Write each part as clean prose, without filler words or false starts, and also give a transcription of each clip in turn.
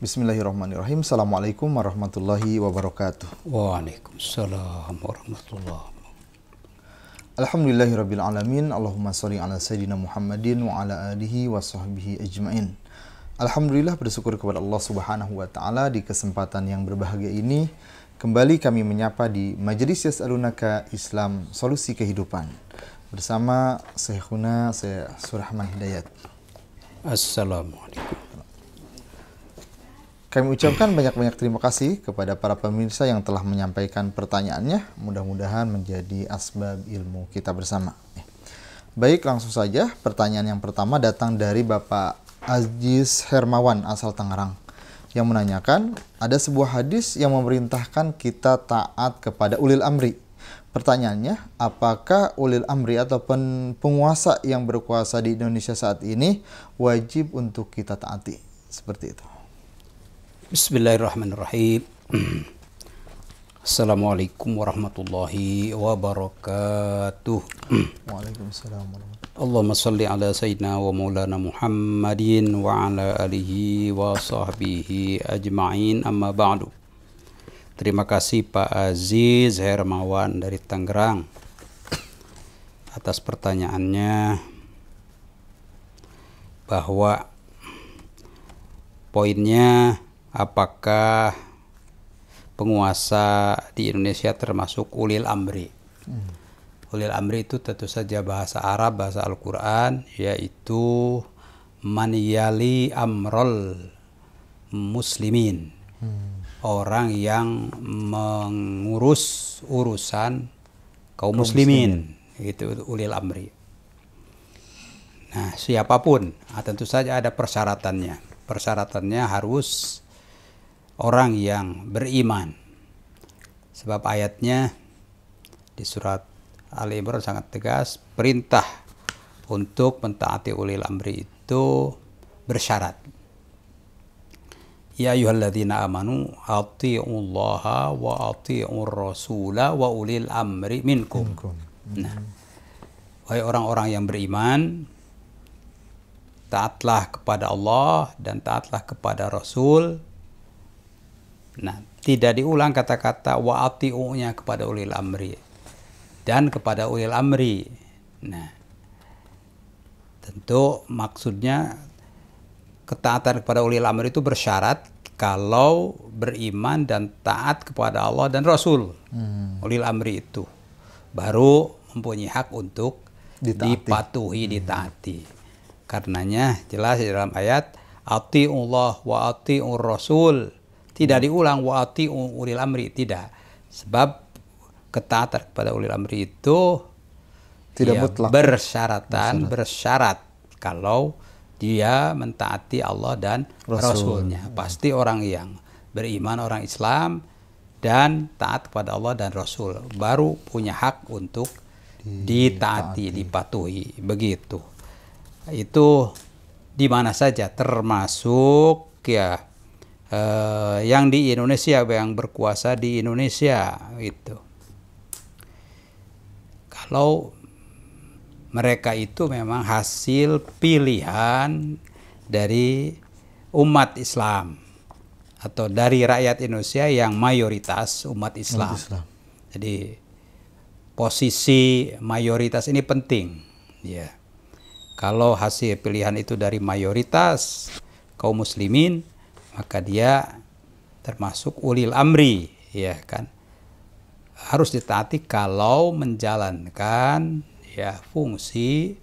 Bismillahirrahmanirrahim. Assalamualaikum warahmatullahi wabarakatuh. Waalaikumsalam warahmatullahi wabarakatuh. Alhamdulillahirabbil alamin. Allahumma shalli ala sayyidina Muhammadin wa ala alihi wa sahbihi ajmain. Alhamdulillah, bersyukur kepada Allah Subhanahu wa taala di kesempatan yang berbahagia ini kembali kami menyapa di Majelis Yas'alunaka Islam Solusi Kehidupan bersama Syekhuna Syekh Surahman Hidayat. Assalamualaikum. Kami ucapkan banyak-banyak terima kasih kepada para pemirsa yang telah menyampaikan pertanyaannya. Mudah-mudahan menjadi asbab ilmu kita bersama. Baik, langsung saja. Pertanyaan yang pertama datang dari Bapak Aziz Hermawan asal Tangerang yang menanyakan, ada sebuah hadis yang memerintahkan kita taat kepada ulil amri. Pertanyaannya, apakah ulil amri ataupun penguasa yang berkuasa di Indonesia saat ini wajib untuk kita taati? Seperti itu. Bismillahirrahmanirrahim. Assalamualaikum warahmatullahi wabarakatuh. Waalaikumsalam warahmatullahi. Allahumma salli ala sayyidina wa maulana Muhammadin wa ala alihi wa sahbihi ajma'in, amma ba'du. Terima kasih Pak Aziz Hermawan dari Tangerang atas pertanyaannya, bahwa poinnya apakah penguasa di Indonesia termasuk ulil amri. Ulil amri itu tentu saja bahasa Arab, bahasa Al-Quran, yaitu man yali amrol muslimin, orang yang mengurus urusan kaum muslimin. Itu ulil amri. Nah, siapapun, tentu saja ada persyaratannya. Persyaratannya harus orang yang beriman. Sebab ayatnya di surat Ali Imran sangat tegas, perintah untuk mentaati ulil amri itu bersyarat. Ya ayyuhalladzina amanu athi'ullaha wa athi'ur rasula wa ulil amri minkum. Nah, wahai orang-orang yang beriman, taatlah kepada Allah dan taatlah kepada Rasul. Nah, tidak diulang kata-kata wa ati'unya kepada ulil amri dan kepada ulil amri. Nah, tentu maksudnya ketaatan kepada ulil amri itu bersyarat kalau beriman dan taat kepada Allah dan Rasul. Ulil amri itu baru mempunyai hak untuk dipatuhi, ditaati. Karenanya jelas di dalam ayat ati'ullah wa ati'ur rasul. Tidak diulang wa ati'u ulil amri, tidak. Sebab ketaatan kepada ulil amri itu tidak mutlak, bersyarat kalau dia mentaati Allah dan Rasulnya. Pasti orang yang beriman, orang Islam dan taat kepada Allah dan Rasul baru punya hak untuk ditaati, dipatuhi, begitu. Itu di mana saja, termasuk ya yang di Indonesia, yang berkuasa di Indonesia itu. Kalau mereka itu memang hasil pilihan dari umat Islam atau dari rakyat Indonesia yang mayoritas umat Islam. Jadi posisi mayoritas ini penting, ya. Kalau hasil pilihan itu dari mayoritas kaum muslimin, maka dia termasuk ulil amri, ya kan. Harus ditaati kalau menjalankan ya fungsi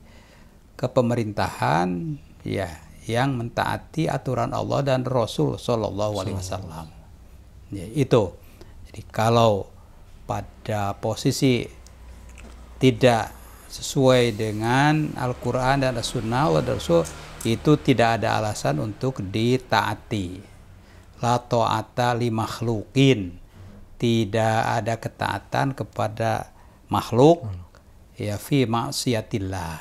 kepemerintahan ya yang mentaati aturan Allah dan Rasul Shallallahu Alaihi Wasallam. Ya, itu. Jadi kalau pada posisi tidak sesuai dengan Al-Quran dan As-Sunnah dan Rasul, itu tidak ada alasan untuk ditaati. La ta'ata li makhluqin, tidak ada ketaatan kepada makhluk ya fi maksiatillah,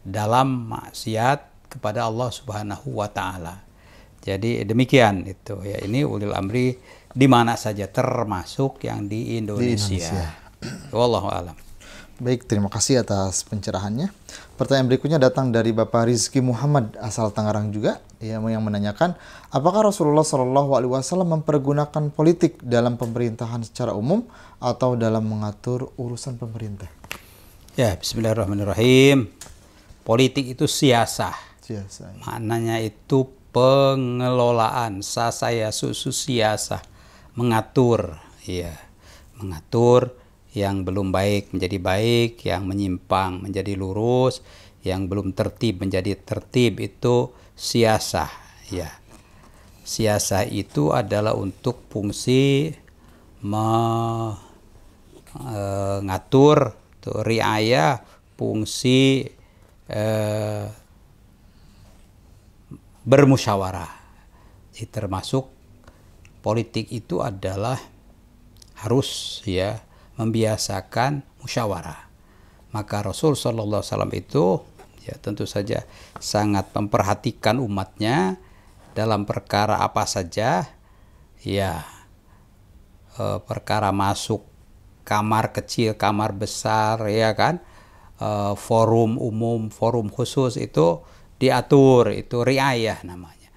dalam maksiat kepada Allah Subhanahu wa taala. Jadi demikian itu ya, ini ulil amri di mana saja, termasuk yang di Indonesia. Wallahu a'lam. Baik, terima kasih atas pencerahannya. Pertanyaan berikutnya datang dari Bapak Rizky Muhammad asal Tangerang juga, yang menanyakan, apakah Rasulullah Shallallahu Alaihi Wasallam mempergunakan politik dalam pemerintahan secara umum atau dalam mengatur urusan pemerintah? Ya, Bismillahirrahmanirrahim. Politik itu siasah. Siasa. Maknanya itu pengelolaan, sasaya susu siasah, mengatur, ya, mengatur yang belum baik menjadi baik, yang menyimpang menjadi lurus, yang belum tertib menjadi tertib, itu siasah, ya. Siasah itu adalah untuk fungsi mengatur, riayah, fungsi bermusyawarah. Jadi termasuk politik itu adalah harus, ya, membiasakan musyawarah. Maka Rasul Sallallahu Alaihi Wasallam itu, ya, tentu saja sangat memperhatikan umatnya dalam perkara apa saja, ya, perkara masuk kamar kecil, kamar besar, ya kan, forum umum, forum khusus itu diatur, itu riayah namanya.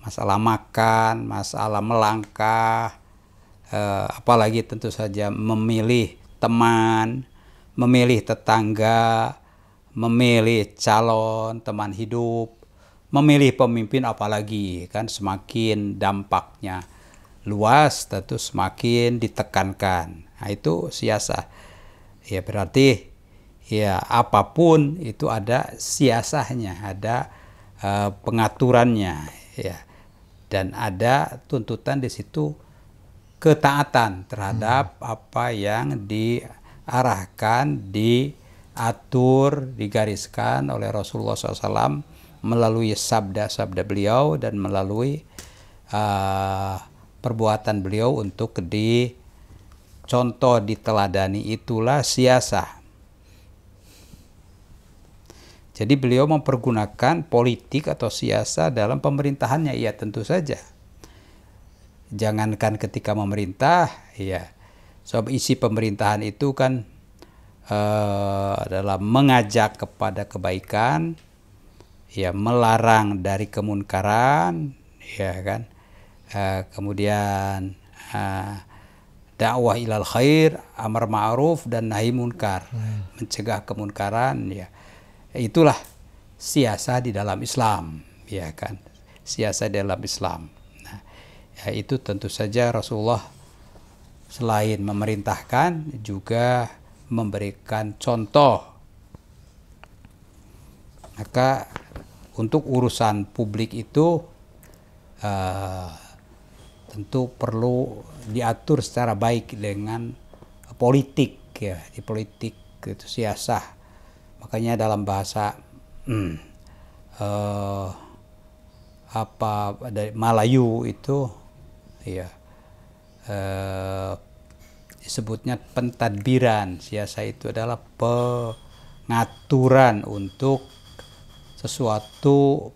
Masalah makan, masalah melangkah, apalagi tentu saja memilih teman, memilih tetangga, memilih calon teman hidup, memilih pemimpin, apalagi kan semakin dampaknya luas tentu semakin ditekankan. Nah, itu siasah. Ya, berarti ya apapun itu ada siasahnya, ada pengaturannya, ya. Dan ada tuntutan di situ ketaatan terhadap apa yang diarahkan, diatur, digariskan oleh Rasulullah SAW melalui sabda-sabda beliau dan melalui perbuatan beliau untuk dicontoh, diteladani. Itulah siasah. Jadi beliau mempergunakan politik atau siasah dalam pemerintahannya, ya tentu saja. Jangankan ketika memerintah, ya, sebab isi pemerintahan itu kan adalah mengajak kepada kebaikan, ya, melarang dari kemunkaran, ya kan, kemudian dakwah ilal khair, amar ma'ruf dan nahi munkar, mencegah kemunkaran, ya. Itulah siasah di dalam Islam, ya kan, siasah di dalam Islam. Ya, itu tentu saja Rasulullah selain memerintahkan juga memberikan contoh. Maka untuk urusan publik itu tentu perlu diatur secara baik dengan politik, ya. Di politik itu siasah. Makanya dalam bahasa dari Melayu itu, ya, disebutnya pentadbiran. Siasah itu adalah pengaturan untuk sesuatu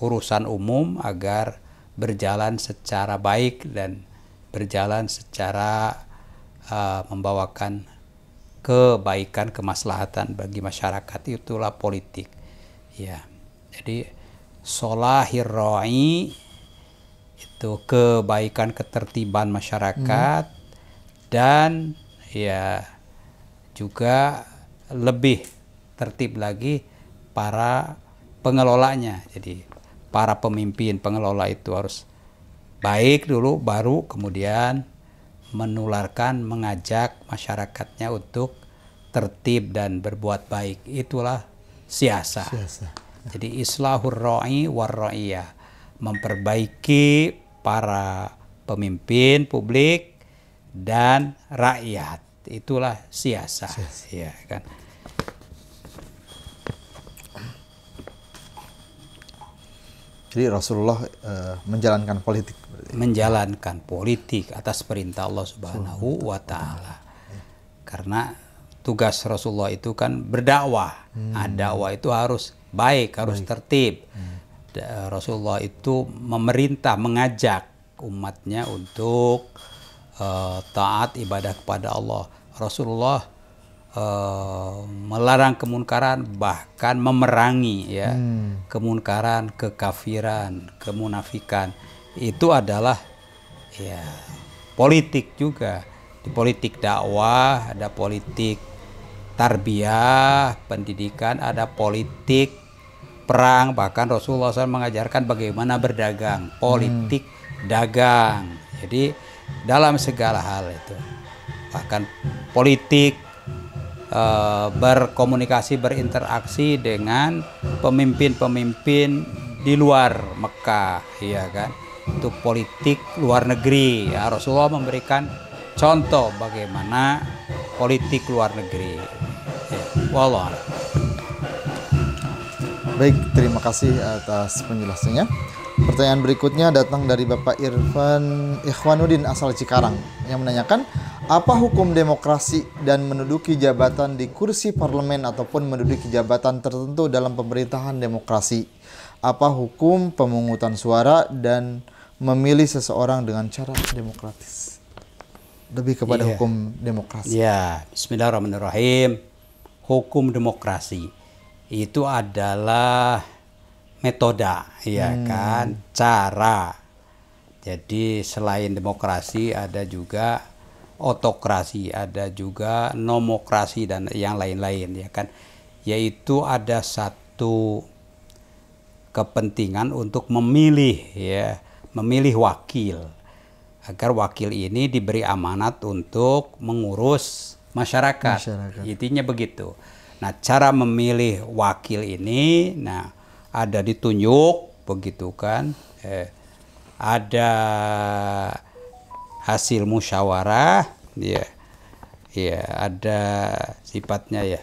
urusan umum agar berjalan secara baik dan berjalan secara membawakan kebaikan, kemaslahatan bagi masyarakat. Itulah politik, ya. Jadi sholahir ra'i itu kebaikan, ketertiban masyarakat, dan ya juga lebih tertib lagi para pengelolanya. Jadi para pemimpin pengelola itu harus baik dulu, baru kemudian menularkan, mengajak masyarakatnya untuk tertib dan berbuat baik. Itulah siasah. Jadi islahur ra'i war ra'iyah, memperbaiki para pemimpin publik dan rakyat. Itulah siasah, ya kan. Jadi Rasulullah menjalankan politik. Menjalankan politik atas perintah Allah Subhanahu wa Ta'ala. Karena tugas Rasulullah itu kan berdakwah. Nah, dakwah itu harus baik, harus tertib. Rasulullah itu memerintah, mengajak umatnya untuk taat ibadah kepada Allah. Rasulullah melarang kemunkaran, bahkan memerangi ya kemunkaran, kekafiran, kemunafikan. Itu adalah ya politik juga. Di politik dakwah ada politik tarbiyah, pendidikan, ada politik perang, bahkan Rasulullah SAW mengajarkan bagaimana berdagang, politik dagang. Jadi dalam segala hal itu, bahkan politik berkomunikasi, berinteraksi dengan pemimpin-pemimpin di luar Mekah, ya kan? Itu politik luar negeri. Ya, Rasulullah memberikan contoh bagaimana politik luar negeri. Ya, wallah. Baik, terima kasih atas penjelasannya. Pertanyaan berikutnya datang dari Bapak Irfan Ikhwanuddin asal Cikarang yang menanyakan, apa hukum demokrasi dan menduduki jabatan di kursi parlemen ataupun menduduki jabatan tertentu dalam pemerintahan demokrasi? Apa hukum pemungutan suara dan memilih seseorang dengan cara demokratis? Lebih kepada hukum demokrasi. Ya, bismillahirrahmanirrahim. Hukum demokrasi itu adalah metode, ya kan, cara. Jadi selain demokrasi ada juga otokrasi, ada juga nomokrasi dan yang lain-lain, ya kan. Yaitu ada satu kepentingan untuk memilih, ya, memilih wakil, agar wakil ini diberi amanat untuk mengurus masyarakat. Intinya begitu. Nah, cara memilih wakil ini, nah, ada ditunjuk, begitu kan? Ada hasil musyawarah, ya, ya, ada sifatnya ya.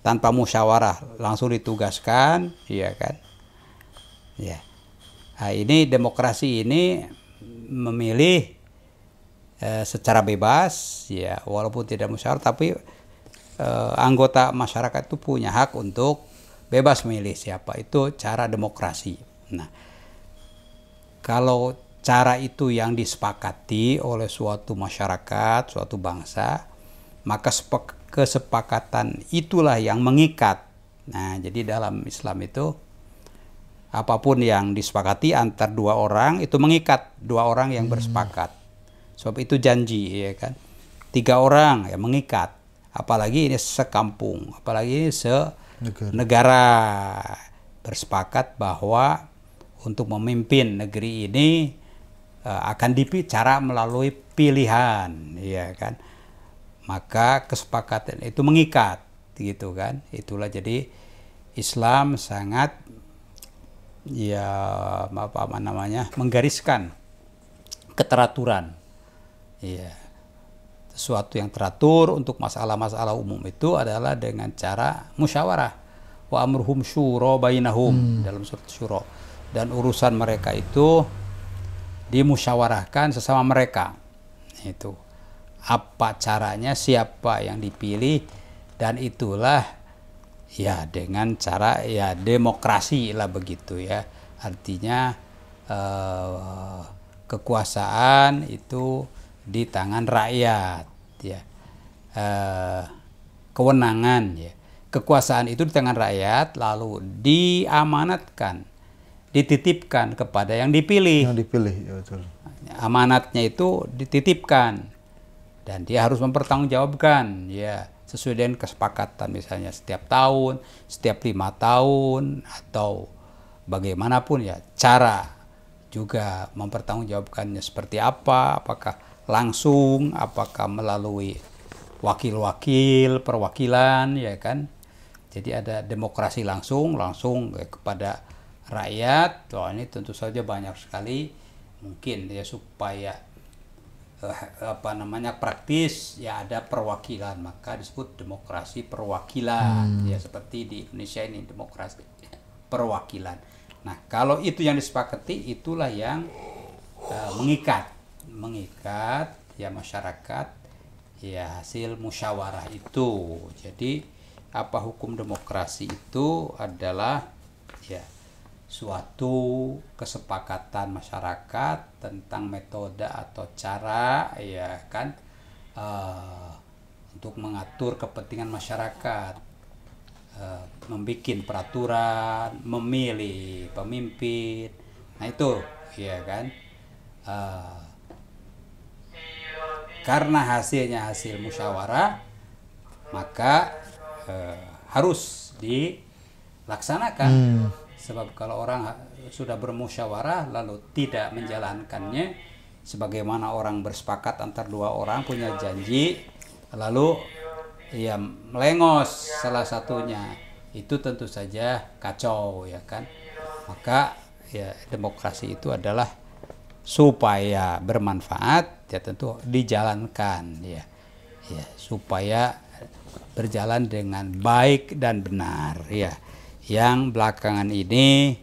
Tanpa musyawarah langsung ditugaskan, ya kan? Ya. Nah, ini demokrasi ini memilih secara bebas, ya, walaupun tidak musyawarah, tapi anggota masyarakat itu punya hak untuk bebas memilih siapa. Itu cara demokrasi. Nah, kalau cara itu yang disepakati oleh suatu masyarakat, suatu bangsa, maka kesepakatan itulah yang mengikat. Nah, jadi dalam Islam itu apapun yang disepakati antar dua orang itu mengikat dua orang yang bersepakat. Sebab itu janji, ya kan. 3 orang yang mengikat. Apalagi ini sekampung, apalagi ini senegara bersepakat bahwa untuk memimpin negeri ini akan cara melalui pilihan, ya kan. Maka kesepakatan itu mengikat, gitu kan. Itulah jadi Islam sangat ya apa namanya menggariskan keteraturan, ya, sesuatu yang teratur untuk masalah-masalah umum itu adalah dengan cara musyawarah. Wa amruhum syura bainahum dalam surat Syura, dan urusan mereka itu dimusyawarahkan sesama mereka. Itu apa caranya, siapa yang dipilih, dan itulah ya dengan cara ya demokrasi lah, begitu ya. Artinya kekuasaan itu di tangan rakyat, ya. Kewenangan, ya, kekuasaan itu di tangan rakyat, lalu diamanatkan, dititipkan kepada yang dipilih. Yang dipilih, ya, betul. Amanatnya itu dititipkan dan dia harus mempertanggungjawabkan, ya, sesuai dengan kesepakatan, misalnya setiap tahun, setiap 5 tahun, atau bagaimanapun, ya, cara juga mempertanggungjawabkannya seperti apa, apakah langsung, apakah melalui wakil-wakil, perwakilan, ya kan. Jadi ada demokrasi langsung kepada rakyat. Wah, ini tentu saja banyak sekali mungkin, ya, supaya praktis, ya, ada perwakilan, maka disebut demokrasi perwakilan, ya, seperti di Indonesia ini demokrasi perwakilan. Nah, kalau itu yang disepakati, itulah yang mengikat ya masyarakat, ya, hasil musyawarah itu. Jadi apa hukum demokrasi itu adalah ya suatu kesepakatan masyarakat tentang metode atau cara, ya kan, untuk mengatur kepentingan masyarakat, membikin peraturan, memilih pemimpin. Nah itu, ya kan. Karena hasilnya hasil musyawarah, maka harus dilaksanakan. Sebab kalau orang sudah bermusyawarah lalu tidak menjalankannya, sebagaimana orang bersepakat antar dua orang punya janji, lalu ya melengos salah satunya, itu tentu saja kacau, ya kan. Maka ya demokrasi itu adalah supaya bermanfaat, ya tentu dijalankan, ya supaya berjalan dengan baik dan benar, ya. Yang belakangan ini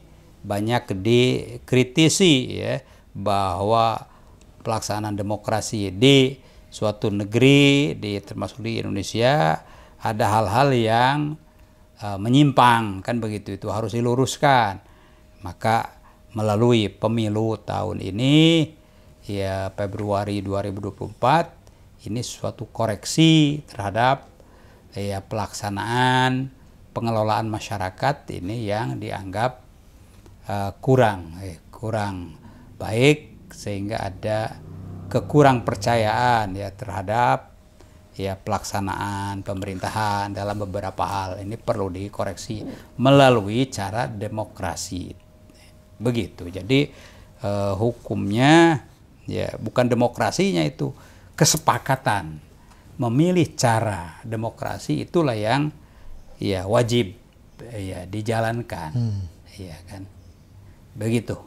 banyak dikritisi, ya, bahwa pelaksanaan demokrasi di suatu negeri, termasuk di Indonesia, ada hal-hal yang menyimpang, kan begitu. Itu harus diluruskan. Maka melalui pemilu tahun ini, ya Februari 2024, ini suatu koreksi terhadap ya pelaksanaan pengelolaan masyarakat ini yang dianggap kurang baik, sehingga ada kekurang percayaan ya terhadap ya pelaksanaan pemerintahan dalam beberapa hal. Ini perlu dikoreksi melalui cara demokrasi, begitu. Jadi hukumnya ya bukan demokrasinya, itu kesepakatan memilih cara demokrasi, itulah yang ya wajib ya dijalankan, ya kan, begitu.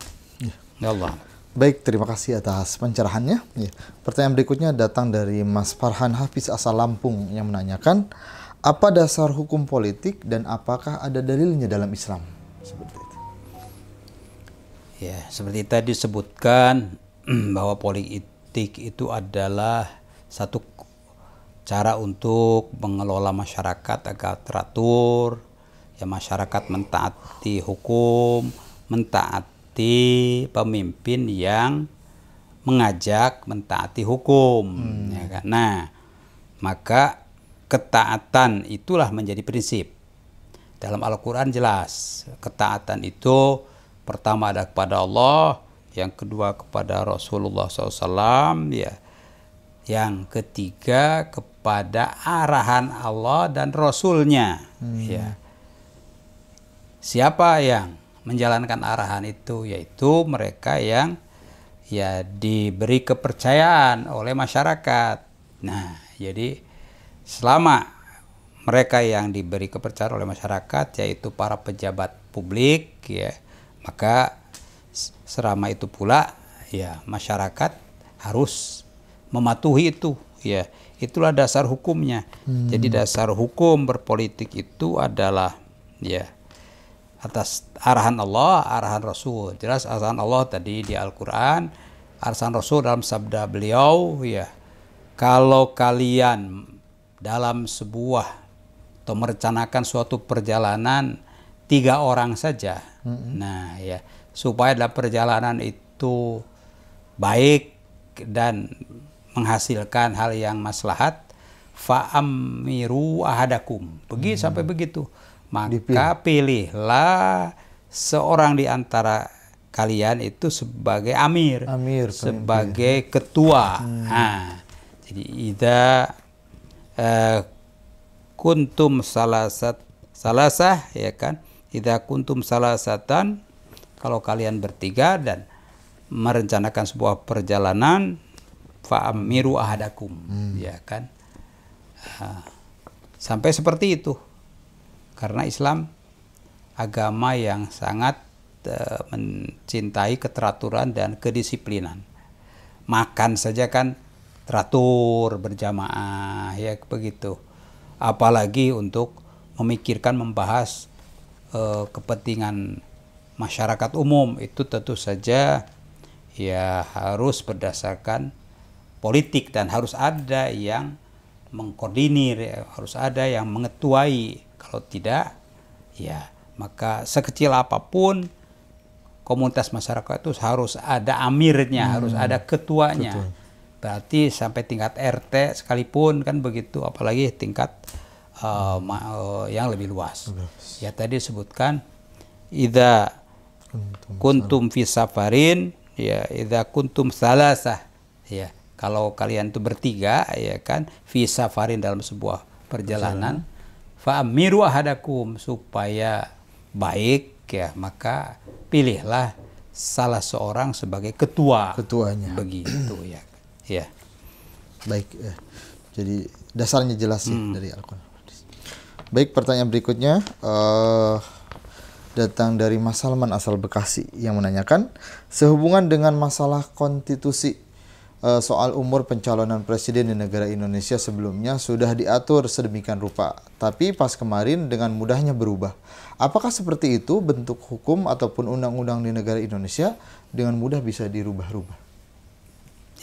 Ya Allah. Baik, terima kasih atas pencerahannya. Ya. Pertanyaan berikutnya datang dari Mas Farhan Hafiz asal Lampung yang menanyakan, apa dasar hukum politik dan apakah ada dalilnya dalam Islam? Seperti itu. Ya, seperti tadi disebutkan bahwa politik itu adalah satu cara untuk mengelola masyarakat agar teratur, ya masyarakat mentaati hukum, mentaati pemimpin yang mengajak mentaati hukum, ya kan. Nah, maka ketaatan itulah menjadi prinsip. Dalam Al-Quran jelas, ketaatan itu pertama ada kepada Allah, yang kedua kepada Rasulullah SAW, ya, yang ketiga kepada arahan Allah dan Rasulnya. Ya. Siapa yang menjalankan arahan itu? Yaitu mereka yang ya diberi kepercayaan oleh masyarakat. Nah, jadi selama mereka yang diberi kepercayaan oleh masyarakat, yaitu para pejabat publik, ya, maka selama itu pula ya masyarakat harus mematuhi itu, ya. Itulah dasar hukumnya. Jadi dasar hukum berpolitik itu adalah ya atas arahan Allah, arahan Rasul. Jelas arahan Allah tadi di Al-Quran, arahan Rasul dalam sabda beliau, ya, kalau kalian dalam sebuah atau merencanakan suatu perjalanan 3 orang saja, nah ya, supaya dalam perjalanan itu baik dan menghasilkan hal yang maslahat, fa'amiru ahadakum, sampai begitu, maka pilihlah seorang di antara kalian itu sebagai amir sebagai ketua. Nah, jadi idza kuntum salasah, ya kan, idza kuntum salasatan, kalau kalian bertiga dan merencanakan sebuah perjalanan, fa'amiru ahadakum, ya kan. Sampai seperti itu. Karena Islam agama yang sangat mencintai keteraturan dan kedisiplinan. Makan saja kan teratur berjamaah, ya begitu. Apalagi untuk memikirkan, membahas kepentingan masyarakat umum, itu tentu saja ya harus berdasarkan politik dan harus ada yang mengkoordinir, ya, harus ada yang mengetuai. Kalau tidak, ya maka sekecil apapun komunitas masyarakat itu harus ada amirnya, harus ada ketuanya. Betul. berarti sampai tingkat RT sekalipun kan begitu, apalagi tingkat yang lebih luas. Ya tadi disebutkan idza kuntum fi safarin, ya idza kuntum salasah, ya kalau kalian itu bertiga, ya kan, fi safarin dalam sebuah perjalanan, fa amiru ahadakum, supaya baik ya, maka pilihlah salah seorang sebagai ketuanya begitu ya. Ya. Baik ya. Jadi dasarnya jelas ya dari Al-Qur'an. Baik, pertanyaan berikutnya datang dari Mas Salman asal Bekasi yang menanyakan sehubungan dengan masalah konstitusi, soal umur pencalonan presiden di negara Indonesia sebelumnya sudah diatur sedemikian rupa, tapi pas kemarin dengan mudahnya berubah. Apakah seperti itu bentuk hukum ataupun undang-undang di negara Indonesia dengan mudah bisa dirubah-rubah?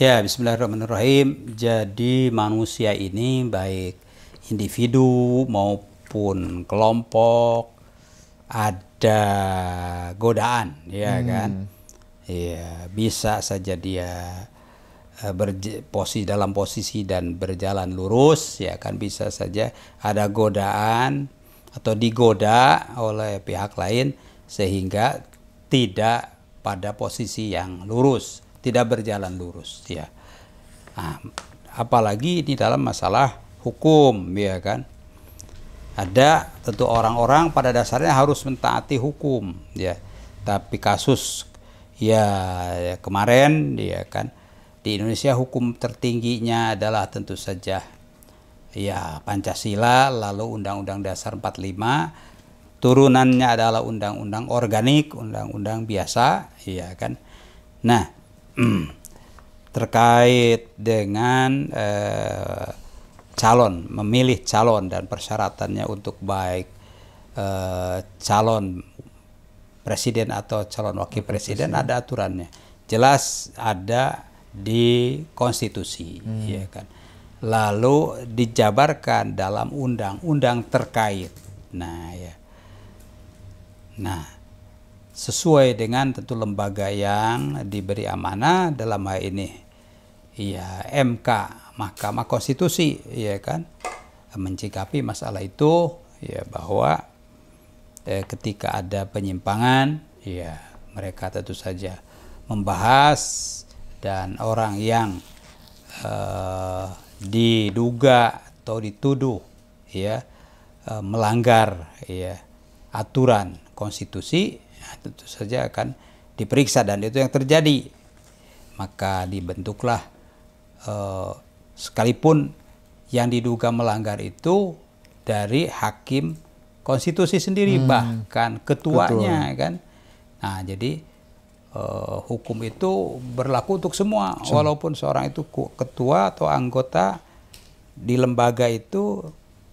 Ya, bismillahirrahmanirrahim. Jadi manusia ini baik individu maupun kelompok ada godaan, ya kan? Ya, bisa saja dia dalam posisi dan berjalan lurus, ya kan, bisa saja ada godaan atau digoda oleh pihak lain sehingga tidak pada posisi yang lurus, tidak berjalan lurus, ya. Nah, apalagi ini dalam masalah hukum, ya kan. Ada tentu orang-orang pada dasarnya harus mentaati hukum, ya. Tapi kasus ya kemarin, ya kan, di Indonesia hukum tertingginya adalah tentu saja ya Pancasila, lalu Undang-Undang Dasar 45, turunannya adalah Undang-Undang Organik, Undang-Undang biasa, ya kan. Nah, terkait dengan memilih calon dan persyaratannya untuk baik calon presiden atau calon wakil presiden ada aturannya, jelas ada di konstitusi, ya kan. Lalu dijabarkan dalam undang-undang terkait. Nah, ya. Nah, sesuai dengan tentu lembaga yang diberi amanah dalam hal ini, ya MK, Mahkamah Konstitusi, ya kan, mencikapi masalah itu, ya bahwa ketika ada penyimpangan, ya mereka tentu saja membahas, dan orang yang diduga atau dituduh ya melanggar ya aturan konstitusi, ya, tentu saja akan diperiksa, dan itu yang terjadi. Maka dibentuklah sekalipun yang diduga melanggar itu dari hakim konstitusi sendiri, bahkan ketuanya. Kan. Nah, jadi hukum itu berlaku untuk semua, walaupun seorang itu ketua atau anggota di lembaga itu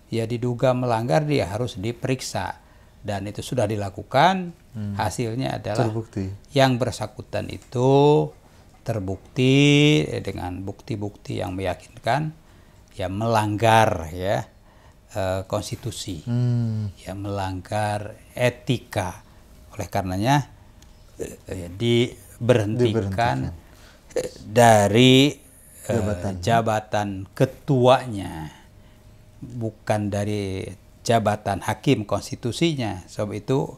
ya diduga melanggar, dia harus diperiksa, dan itu sudah dilakukan. Hasilnya adalah terbukti. Yang bersangkutan itu terbukti dengan bukti-bukti yang meyakinkan ya melanggar ya konstitusi, ya melanggar etika. Oleh karenanya diberhentikan dari jabatan ketuanya, bukan dari jabatan hakim konstitusinya. Sebab itu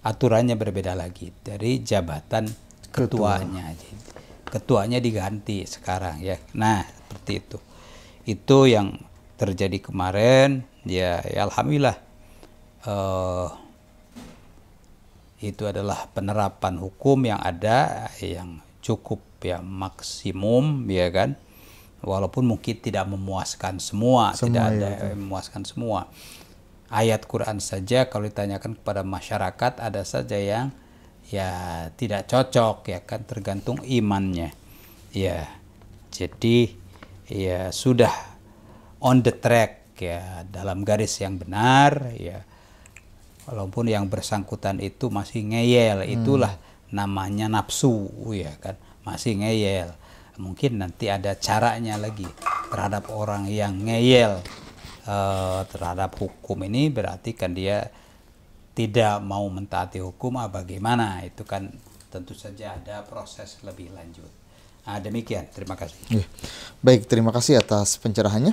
aturannya berbeda lagi, dari jabatan ketuanya. Ketuanya diganti sekarang, ya. Nah, seperti itu. Itu yang terjadi kemarin, ya alhamdulillah. Itu adalah penerapan hukum yang ada, yang cukup ya maksimum, ya kan, walaupun mungkin tidak memuaskan semua tidak ada memuaskan semua. Ayat Quran saja kalau ditanyakan kepada masyarakat ada saja yang ya tidak cocok, ya kan, tergantung imannya, ya. Jadi ya sudah on the track, ya, dalam garis yang benar, ya. Walaupun yang bersangkutan itu masih ngeyel, itulah namanya nafsu, ya kan, masih ngeyel. Mungkin nanti ada caranya lagi terhadap orang yang ngeyel terhadap hukum ini, berarti kan dia tidak mau mentaati hukum, bagaimana? Itu kan tentu saja ada proses lebih lanjut. Nah, demikian. Terima kasih. Baik, terima kasih atas pencerahannya.